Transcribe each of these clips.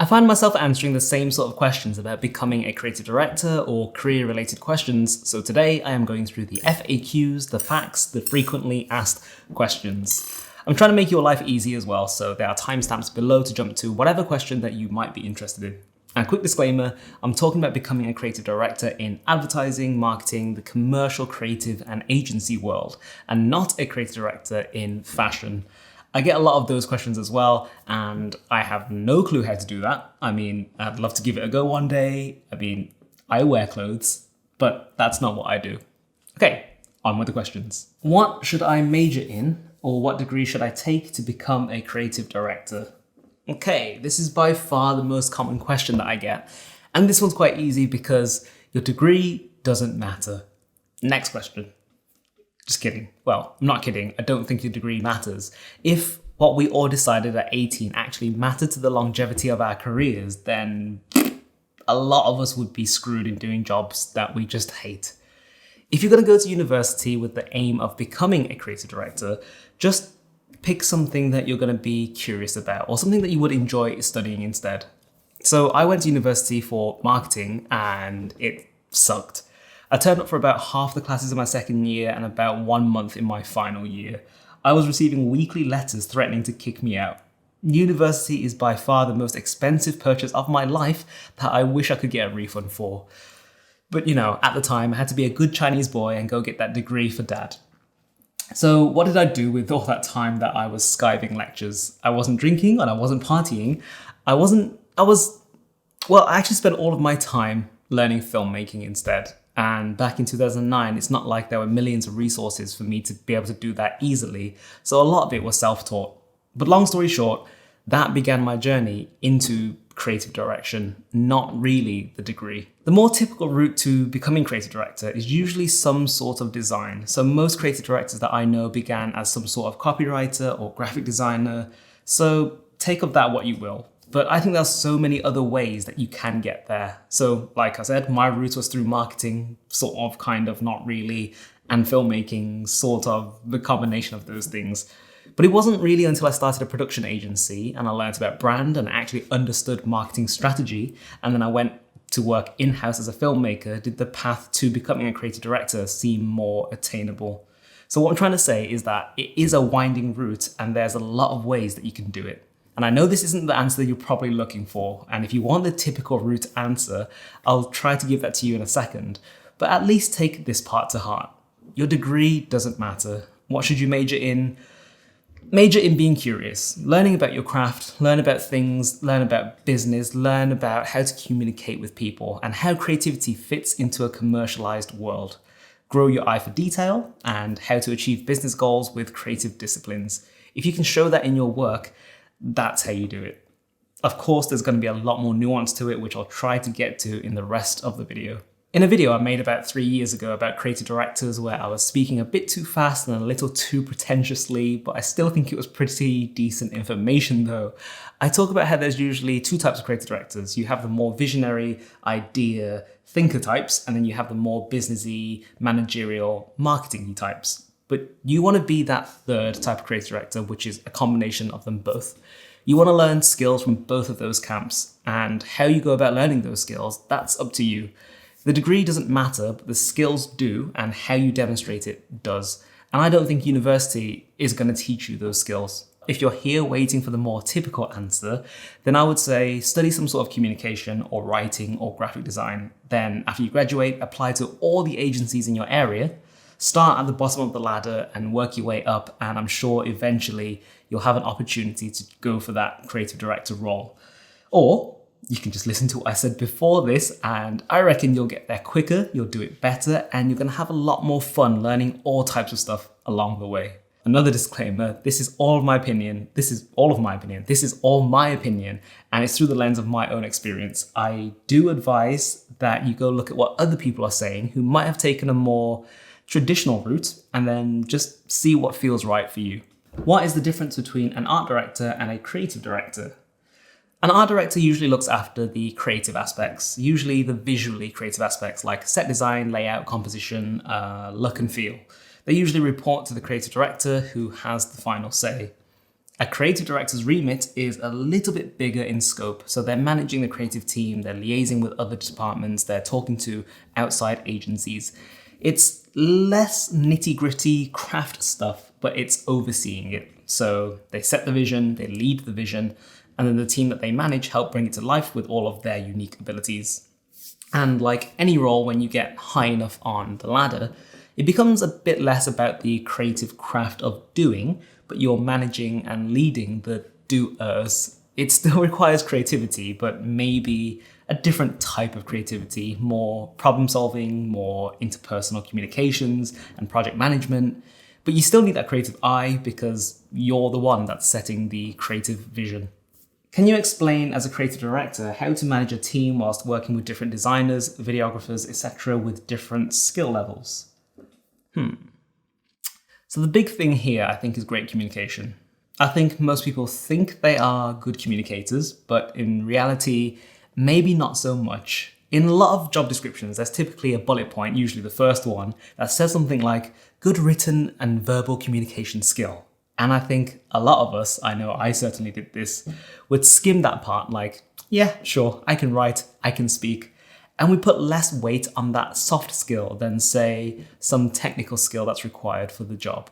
I find myself answering the same sort of questions about becoming a creative director or career-related questions, so today I am going through the FAQs, the facts, the frequently asked questions. I'm trying to make your life easy as well, so there are timestamps below to jump to whatever question that you might be interested in. And quick disclaimer, I'm talking about becoming a creative director in advertising, marketing, the commercial, creative, and agency world, and not a creative director in fashion. I get a lot of those questions as well, and I have no clue how to do that. I mean, I'd love to give it a go one day. I wear clothes, but that's not what I do. Okay, on with the questions. What should I major in, or what degree should I take to become a creative director? Okay, this is by far the most common question that I get. And this one's quite easy because your degree doesn't matter. Next question. Just kidding. Well, I'm not kidding. I don't think your degree matters. If what we all decided at 18 actually mattered to the longevity of our careers, then a lot of us would be screwed in doing jobs that we just hate. If you're going to go to university with the aim of becoming a creative director, just pick something that you're going to be curious about or something that you would enjoy studying instead. So I went to university for marketing and it sucked. I turned up for about half the classes in my second year and about 1 month in my final year. I was receiving weekly letters threatening to kick me out. University is by far the most expensive purchase of my life that I wish I could get a refund for. But at the time I had to be a good Chinese boy and go get that degree for dad. So what did I do with all that time that I was skiving lectures? I wasn't drinking and I wasn't partying. I actually spent all of my time learning filmmaking instead. And back in 2009, it's not like there were millions of resources for me to be able to do that easily. So a lot of it was self-taught. But long story short, that began my journey into creative direction, not really the degree. The more typical route to becoming creative director is usually some sort of design. So most creative directors that I know began as some sort of copywriter or graphic designer. So take of that what you will. But I think there's so many other ways that you can get there. So like I said, my route was through marketing, sort of, kind of, not really, and filmmaking, sort of, the combination of those things. But it wasn't really until I started a production agency and I learned about brand and actually understood marketing strategy, and then I went to work in-house as a filmmaker, did the path to becoming a creative director seem more attainable. So what I'm trying to say is that it is a winding route and there's a lot of ways that you can do it. And I know this isn't the answer that you're probably looking for. And if you want the typical route answer, I'll try to give that to you in a second. But at least take this part to heart. Your degree doesn't matter. What should you major in? Major in being curious, learning about your craft, learn about things, learn about business, learn about how to communicate with people and how creativity fits into a commercialized world. Grow your eye for detail and how to achieve business goals with creative disciplines. If you can show that in your work, that's how you do it. Of course, there's going to be a lot more nuance to it, which I'll try to get to in the rest of the video. In a video I made about 3 years ago about creative directors where I was speaking a bit too fast and a little too pretentiously, but I still think it was pretty decent information though. I talk about how there's usually two types of creative directors. You have the more visionary, idea, thinker types, and then you have the more businessy, managerial, marketing-y types. But you want to be that third type of creative director, which is a combination of them both. You want to learn skills from both of those camps, and how you go about learning those skills, that's up to you. The degree doesn't matter, but the skills do, and how you demonstrate it does. And I don't think university is going to teach you those skills. If you're here waiting for the more typical answer, then I would say study some sort of communication or writing or graphic design. Then after you graduate, apply to all the agencies in your area. Start at the bottom of the ladder and work your way up, and I'm sure eventually you'll have an opportunity to go for that creative director role. Or you can just listen to what I said before this, and I reckon you'll get there quicker, you'll do it better, and you're going to have a lot more fun learning all types of stuff along the way. Another disclaimer, this is all my opinion, and it's through the lens of my own experience. I do advise that you go look at what other people are saying who might have taken a more traditional route, and then just see what feels right for you. What is the difference between an art director and a creative director? An art director usually looks after the creative aspects, usually the visually creative aspects like set design, layout, composition, look and feel. They usually report to the creative director who has the final say. A creative director's remit is a little bit bigger in scope. So they're managing the creative team, they're liaising with other departments, they're talking to outside agencies. It's less nitty-gritty craft stuff, but it's overseeing it. So they set the vision, they lead the vision, and then the team that they manage help bring it to life with all of their unique abilities. And like any role, when you get high enough on the ladder, it becomes a bit less about the creative craft of doing, but you're managing and leading the doers. It still requires creativity, but maybe a different type of creativity, more problem solving, more interpersonal communications and project management. But you still need that creative eye because you're the one that's setting the creative vision. Can you explain, as a creative director, how to manage a team whilst working with different designers, videographers, etc., with different skill levels? So the big thing here, I think, is great communication. I think most people think they are good communicators, but in reality, maybe not so much. In a lot of job descriptions, there's typically a bullet point, usually the first one, that says something like good written and verbal communication skill. And I think a lot of us, I know I certainly did this, would skim that part like, yeah, sure, I can write, I can speak. And we put less weight on that soft skill than, say, some technical skill that's required for the job.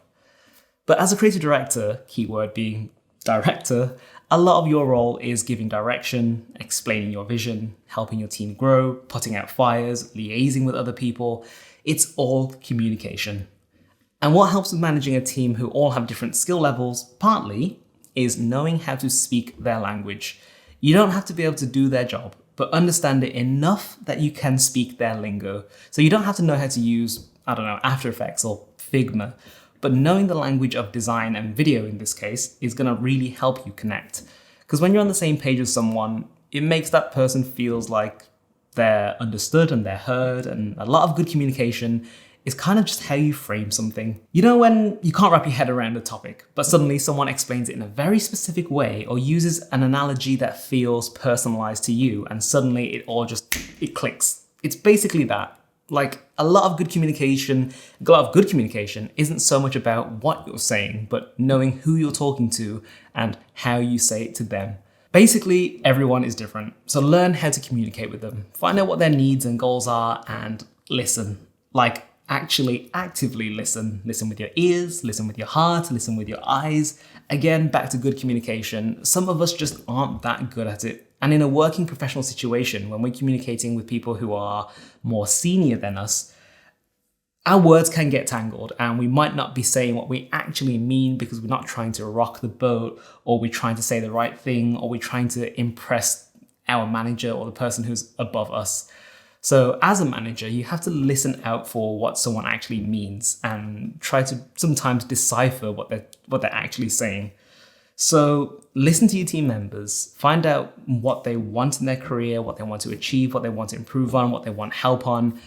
But as a creative director, keyword being director, a lot of your role is giving direction, explaining your vision, helping your team grow, putting out fires, liaising with other people. It's all communication. And what helps with managing a team who all have different skill levels, partly, is knowing how to speak their language. You don't have to be able to do their job, but understand it enough that you can speak their lingo. So you don't have to know how to use, After Effects or Figma, but knowing the language of design and video in this case is going to really help you connect. Because when you're on the same page as someone, it makes that person feels like they're understood and they're heard, and a lot of good communication is kind of just how you frame something. You know when you can't wrap your head around a topic, but suddenly someone explains it in a very specific way or uses an analogy that feels personalized to you, and suddenly it clicks. It's basically that. Like a lot of good communication isn't so much about what you're saying, but knowing who you're talking to and how you say it to them. Basically, everyone is different, so learn how to communicate with them. Find out what their needs and goals are and listen. Like, actually actively listen. Listen with your ears, listen with your heart, listen with your eyes. Again, back to good communication. Some of us just aren't that good at it. And in a working professional situation, when we're communicating with people who are more senior than us, our words can get tangled and we might not be saying what we actually mean because we're not trying to rock the boat, or we're trying to say the right thing, or we're trying to impress our manager or the person who's above us. So as a manager, you have to listen out for what someone actually means and try to sometimes decipher what they're actually saying. So listen to your team members, find out what they want in their career, what they want to achieve, what they want to improve on, what they want help on,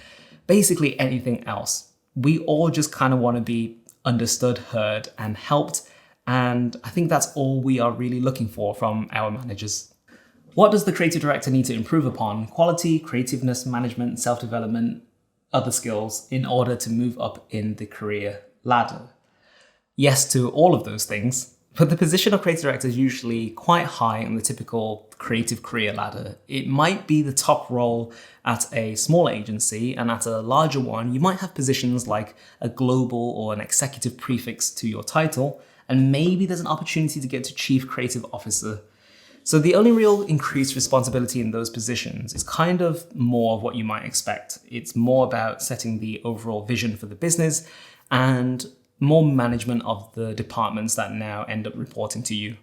basically anything else. We all just kind of want to be understood, heard, and helped. And I think that's all we are really looking for from our managers. What does the creative director need to improve upon? Quality, creativeness, management, self-development, other skills in order to move up in the career ladder. Yes to all of those things, but the position of creative director is usually quite high on the typical creative career ladder. It might be the top role at a small agency, and at a larger one, you might have positions like a global or an executive prefix to your title, and maybe there's an opportunity to get to chief creative officer. So the only real increased responsibility in those positions is kind of more of what you might expect. It's more about setting the overall vision for the business and more management of the departments that now end up reporting to you.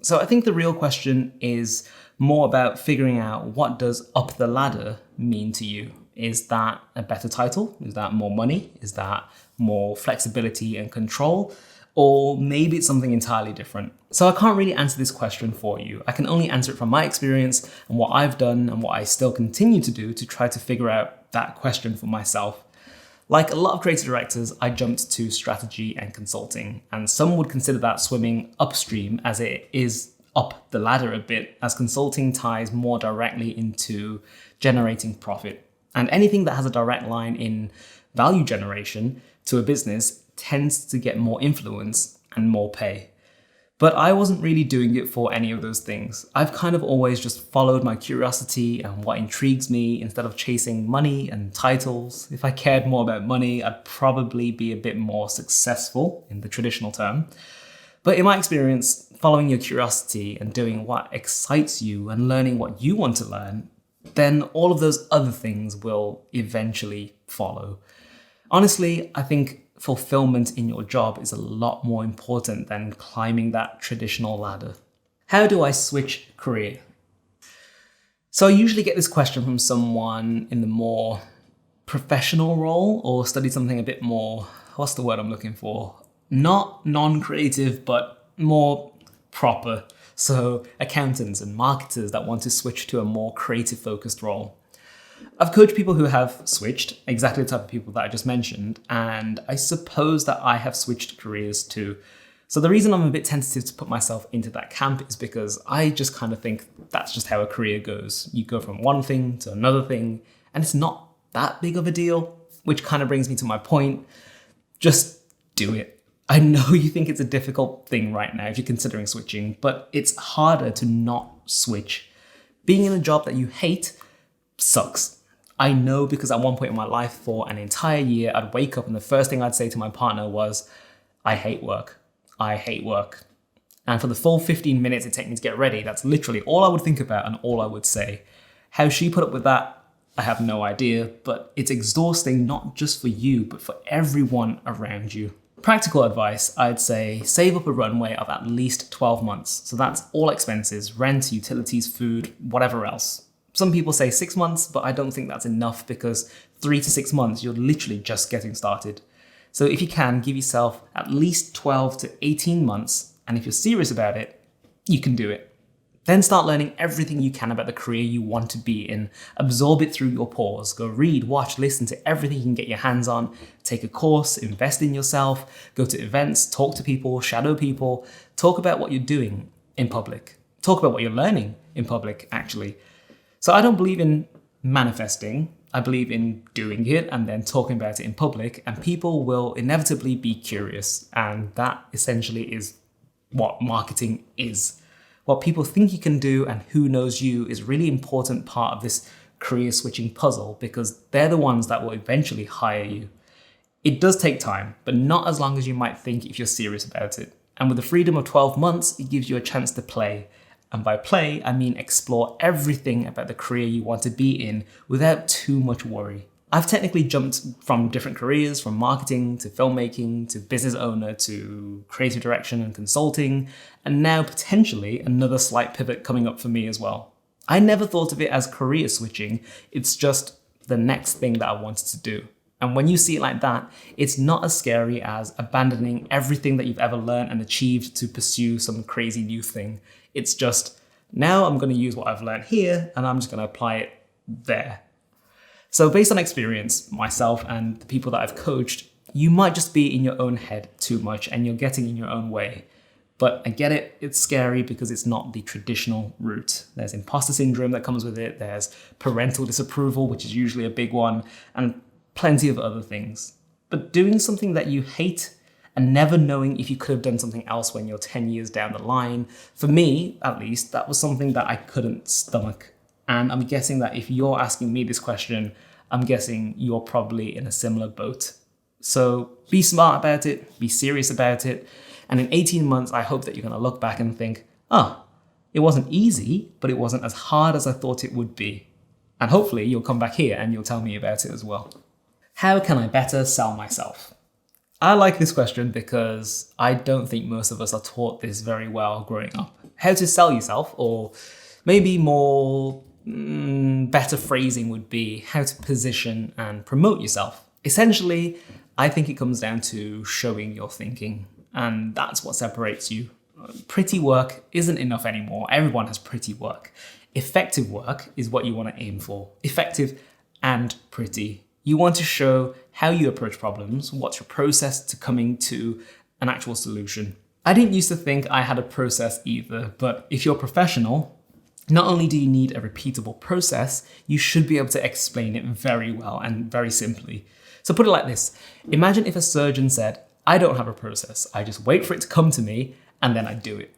So I think the real question is more about figuring out, what does up the ladder mean to you? Is that a better title? Is that more money? Is that more flexibility and control? Or maybe it's something entirely different. So I can't really answer this question for you. I can only answer it from my experience and what I've done and what I still continue to do to try to figure out that question for myself. Like a lot of creative directors, I jumped to strategy and consulting, and some would consider that swimming upstream, as it is up the ladder a bit, as consulting ties more directly into generating profit. And anything that has a direct line in value generation to a business tends to get more influence and more pay. But I wasn't really doing it for any of those things. I've kind of always just followed my curiosity and what intrigues me instead of chasing money and titles. If I cared more about money, I'd probably be a bit more successful in the traditional term. But in my experience, following your curiosity and doing what excites you and learning what you want to learn, then all of those other things will eventually follow. Honestly, I think fulfillment in your job is a lot more important than climbing that traditional ladder. How do I switch career? So I usually get this question from someone in the more professional role or studied something a bit more, what's the word I'm looking for? Not non-creative, but more proper. So accountants and marketers that want to switch to a more creative focused role. I've coached people who have switched, exactly the type of people that I just mentioned, and I suppose that I have switched careers too. So the reason I'm a bit tentative to put myself into that camp is because I just kind of think that's just how a career goes. You go from one thing to another thing, and it's not that big of a deal, which kind of brings me to my point. Just do it. I know you think it's a difficult thing right now if you're considering switching, but it's harder to not switch. Being in a job that you hate sucks. I know, because at one point in my life for an entire year, I'd wake up and the first thing I'd say to my partner was, I hate work. I hate work. And for the full 15 minutes it took me to get ready, that's literally all I would think about and all I would say. How she put up with that, I have no idea, but it's exhausting not just for you, but for everyone around you. Practical advice, I'd say save up a runway of at least 12 months. So that's all expenses, rent, utilities, food, whatever else. Some people say 6 months, but I don't think that's enough because 3 to 6 months, you're literally just getting started. So if you can, give yourself at least 12 to 18 months, and if you're serious about it, you can do it. Then start learning everything you can about the career you want to be in. Absorb it through your pause. Go read, watch, listen to everything you can get your hands on. Take a course, invest in yourself, go to events, talk to people, shadow people. Talk about what you're doing in public. Talk about what you're learning in public, actually. So I don't believe in manifesting. I believe in doing it and then talking about it in public, and people will inevitably be curious. And that essentially is what marketing is. What people think you can do and who knows you is a really important part of this career switching puzzle, because they're the ones that will eventually hire you. It does take time, but not as long as you might think if you're serious about it. And with the freedom of 12 months, it gives you a chance to play. And by play, I mean explore everything about the career you want to be in without too much worry. I've technically jumped from different careers, from marketing to filmmaking to business owner to creative direction and consulting, and now potentially another slight pivot coming up for me as well. I never thought of it as career switching, it's just the next thing that I wanted to do. And when you see it like that, it's not as scary as abandoning everything that you've ever learned and achieved to pursue some crazy new thing. It's just, now I'm going to use what I've learned here and I'm just going to apply it there. So based on experience, myself and the people that I've coached, you might just be in your own head too much and you're getting in your own way. But I get it, it's scary because it's not the traditional route. There's imposter syndrome that comes with it, there's parental disapproval, which is usually a big one, and plenty of other things. But doing something that you hate and never knowing if you could have done something else when you're 10 years down the line, for me, at least, that was something that I couldn't stomach. And I'm guessing that if you're asking me this question, I'm guessing you're probably in a similar boat. So be smart about it, be serious about it. And in 18 months, I hope that you're going to look back and think, it wasn't easy, but it wasn't as hard as I thought it would be. And hopefully you'll come back here and you'll tell me about it as well. How can I better sell myself? I like this question because I don't think most of us are taught this very well growing up. How to sell yourself, or maybe more better phrasing would be how to position and promote yourself. Essentially, I think it comes down to showing your thinking, and that's what separates you. Pretty work isn't enough anymore. Everyone has pretty work. Effective work is what you want to aim for. Effective and pretty. You want to show how you approach problems, what's your process to coming to an actual solution. I didn't used to think I had a process either, but if you're professional, not only do you need a repeatable process, you should be able to explain it very well and very simply. So put it like this. Imagine if a surgeon said, I don't have a process. I just wait for it to come to me and then I do it.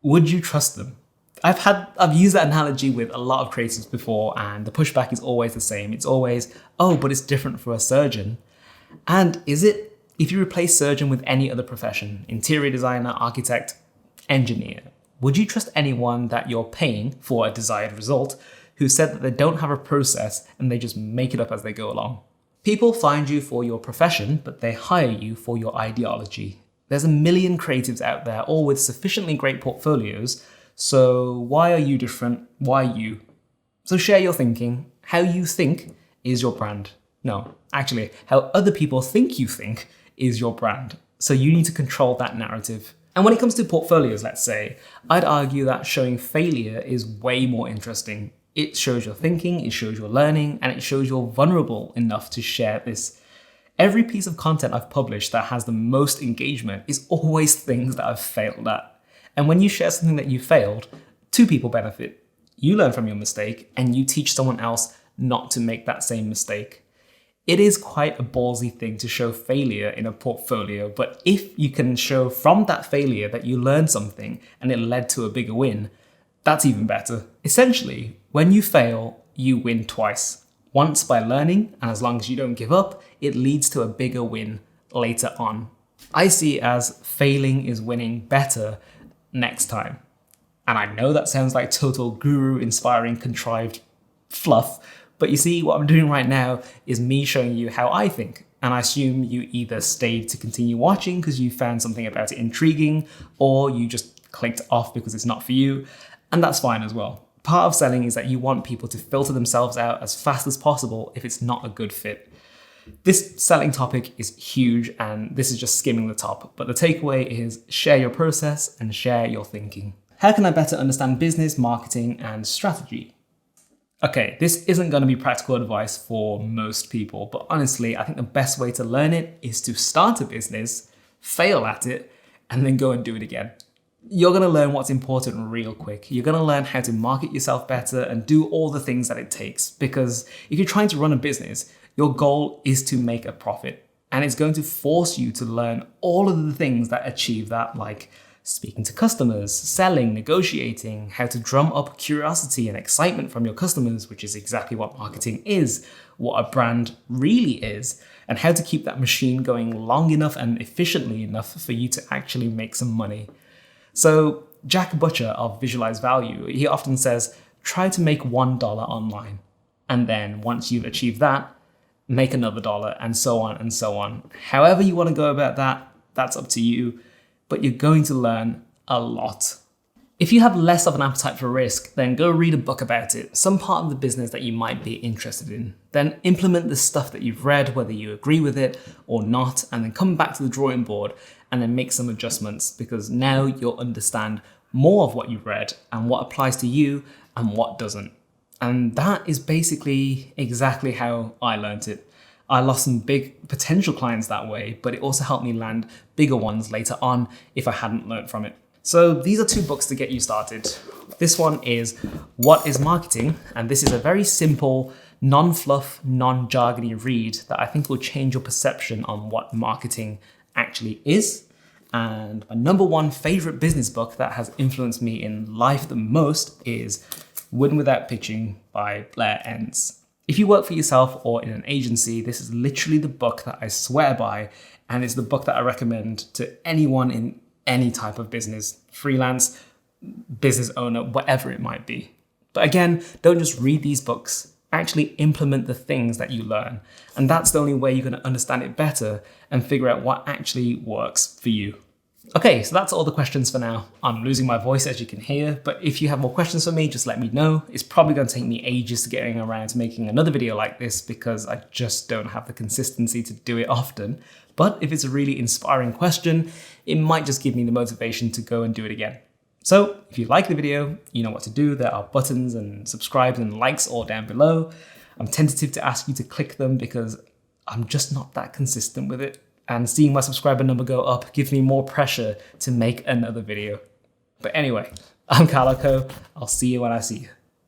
would you trust them? I've used that analogy with a lot of creatives before, and the pushback is always the same. It's always, oh, but it's different for a surgeon. And is it? If you replace surgeon with any other profession, interior designer, architect, engineer, would you trust anyone that you're paying for a desired result who said that they don't have a process and they just make it up as they go along? People find you for your profession, but they hire you for your ideology. There's a million creatives out there, all with sufficiently great portfolios. So why are you different? Why you? So share your thinking. How you think is your brand. No, actually, how other people think you think is your brand. So you need to control that narrative. And when it comes to portfolios, let's say, I'd argue that showing failure is way more interesting. It shows your thinking, it shows your learning, and it shows you're vulnerable enough to share this. Every piece of content I've published that has the most engagement is always things that I've failed at. And when you share something that you failed, two people benefit. You learn from your mistake and you teach someone else not to make that same mistake. It is quite a ballsy thing to show failure in a portfolio, but if you can show from that failure that you learned something and it led to a bigger win, that's even better. Essentially, when you fail, you win twice. Once by learning, and as long as you don't give up, it leads to a bigger win later on. I see it as failing is winning better next time. And I know that sounds like total guru inspiring contrived fluff, but you see what I'm doing right now is me showing you how I think. And I assume you either stayed to continue watching because you found something about it intriguing, or you just clicked off because it's not for you. And that's fine as well. Part of selling is that you want people to filter themselves out as fast as possible if it's not a good fit. This selling topic is huge, and this is just skimming the top, but the takeaway is share your process and share your thinking. How can I better understand business, marketing, and strategy? Okay, this isn't going to be practical advice for most people, but honestly, I think the best way to learn it is to start a business, fail at it, and then go and do it again. You're going to learn what's important real quick. You're going to learn how to market yourself better and do all the things that it takes, because if you're trying to run a business, your goal is to make a profit, and it's going to force you to learn all of the things that achieve that, like speaking to customers, selling, negotiating, how to drum up curiosity and excitement from your customers, which is exactly what marketing is, what a brand really is, and how to keep that machine going long enough and efficiently enough for you to actually make some money. So Jack Butcher of Visualize Value, he often says, try to make $1 online. And then once you've achieved that, make another dollar, and so on and so on. However you want to go about that, that's up to you, but you're going to learn a lot. If you have less of an appetite for risk, then go read a book about it, some part of the business that you might be interested in. Then implement the stuff that you've read, whether you agree with it or not, and then come back to the drawing board and then make some adjustments, because now you'll understand more of what you've read and what applies to you and what doesn't. And that is basically exactly how I learned it. I lost some big potential clients that way, but it also helped me land bigger ones later on if I hadn't learned from it. So these are two books to get you started. This one is What is Marketing? And this is a very simple, non-fluff, non-jargony read that I think will change your perception on what marketing actually is. And my number one favorite business book that has influenced me in life the most is Win Without Pitching by Blair Enns. If you work for yourself or in an agency, this is literally the book that I swear by, and it's the book that I recommend to anyone in any type of business, freelance, business owner, whatever it might be. But again, don't just read these books, actually implement the things that you learn. And that's the only way you're going to understand it better and figure out what actually works for you. Okay, so that's all the questions for now. I'm losing my voice, as you can hear, but if you have more questions for me, just let me know. It's probably going to take me ages to getting around to making another video like this because I just don't have the consistency to do it often. But if it's a really inspiring question, it might just give me the motivation to go and do it again. So if you like the video, you know what to do. There are buttons and subscribes and likes all down below. I'm tentative to ask you to click them because I'm just not that consistent with it. And seeing my subscriber number go up gives me more pressure to make another video. But anyway, I'm Ka-Lok. I'll see you when I see you.